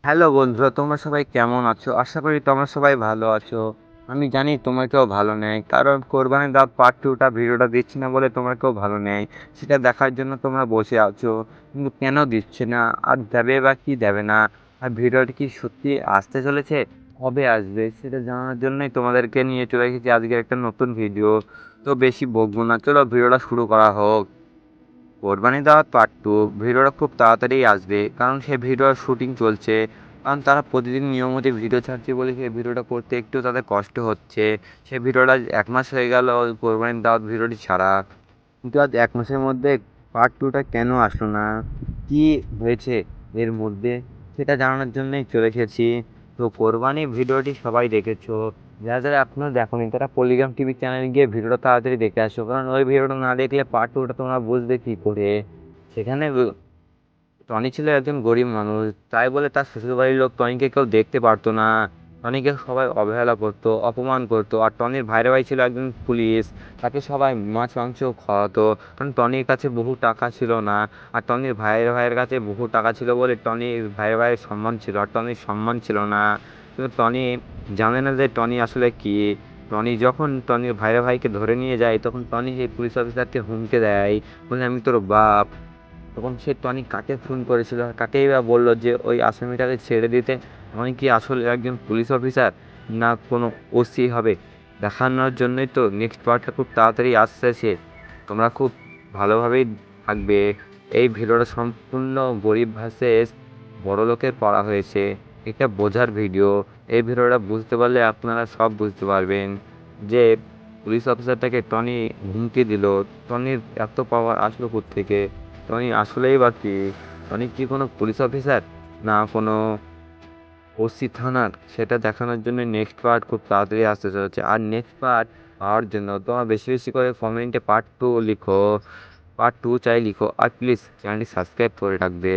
Hello বন্ধুরা, তোমরা সবাই কেমন আছো? আশা করি তোমরা সবাই ভালো আছো। আমি জানি তোমরা কেউ ভালো নেই, কারণ কোরবানি দাওয়াত পার্ট টুটা ভিডিওটা দিচ্ছি না বলে তোমরা কেউ ভালো নেই। সেটা দেখার জন্য তোমরা বসে আছো, কিন্তু কেন দিচ্ছে না, আর দেবে বা কি দেবে না, আর ভিডিওটি কি সত্যি আসতে চলেছে, কবে আসবে সেটা জানার জন্যই তোমাদেরকে নিয়ে চলে এসেছি আজকে একটা নতুন ভিডিও। তো বেশি বকবো না, চলো ভিডিওটা শুরু করা হোক। কোরবানি দাওয়াত পার্ট টু ভিডিওটা খুব তাড়াতাড়ি আসবে, কারণ সে ভিডিওর শুটিং চলছে। কারণ তারা প্রতিদিন নিয়মিত ভিডিও ছাড়ছে বলে সেই ভিডিওটা করতে একটু তাদের কষ্ট হচ্ছে। সে ভিডিওটা 1 মাস হয়ে গেল কোরবানি দাওয়াত ভিডিওটি ছাড়া, কিন্তু আজ 1 মাসের মধ্যে পার্ট টুটা কেন আসলো না, কি হয়েছে এর মধ্যে, সেটা জানানোর জন্যই চলে এসেছি। তো কোরবানি ভিডিওটি সবাই দেখেছো, যারা যারা এখনো দেখোনি তারা পলিগ্রাম টিভি চ্যানেলে গিয়ে ভিডিওটা তাড়াতাড়ি দেখে আসো, কারণ ওই ভিডিওটা না দেখলে পার্ট টুটা তোমরা বুঝবে কী করে। সেখানে টনি ছিল একজন গরিব মানুষ, তাই বলে তার শ্বশুরবাড়ির লোক টনিকে কেউ দেখতে পারতো না। টনিকে সবাই অবহেলা করতো, অপমান করতো। আর টনির ভাইয়ের ভাই ছিল একজন পুলিশ, তাকে সবাই মাছ মাংস খাওয়াতো, কারণ টনির কাছে বহু টাকা ছিল না। আর টনির ভাইয়ের ভাইয়ের কাছে বহু টাকা ছিল বলে টনির ভাইয়ের ভাইয়ের সম্মান ছিল, আর টনির সম্মান ছিল না। কিন্তু টনি জানে না যে টনি আসলে কি। টনি যখন টনির ভাইয়ের ভাইকে ধরে নিয়ে যায়, তখন টনি সেই পুলিশ অফিসারকে হুমকে দেয়, বলে আমি তোর বাপ। তখন সে টনি কাকে ফোন করেছিল, কাকেই বা বললো যে ওই আসামিটাকে ছেড়ে দিতে? টনি কি আসলে একজন পুলিশ অফিসার, না কোনো ওসি হবে? দেখানোর জন্যই তো নেক্সট পার্টটা খুব তাড়াতাড়ি আসতেছে। তোমরা খুব ভালোভাবেই থাকবে। এই ভিডিওটা সম্পূর্ণ গরিব ভার্সেস বড় লোকের পড়া হয়েছে, এটা বোঝার ভিডিও। এই ভিডিওটা বুঝতে পারলে আপনারা সব বুঝতে পারবেন যে পুলিশ অফিসারটাকে টনি হুমকি দিল, টনির এত পাওয়ার আসলো কোত্থেকে, টনি আসলেই বা কি, টনি কি কোনো পুলিশ অফিসার, না কোনো ওসি থানার, সেটা দেখানোর জন্য নেক্সট পার্ট খুব তাড়াতাড়ি আসতে চলেছে। আর নেক্সট পার্ট পাওয়ার জন্য তোমার বেশি বেশি করে কমেন্টে পার্ট টু লিখো, পার্ট টু চাই লিখো, আর প্লিজ চ্যানেলটি সাবস্ক্রাইব করে রাখবে।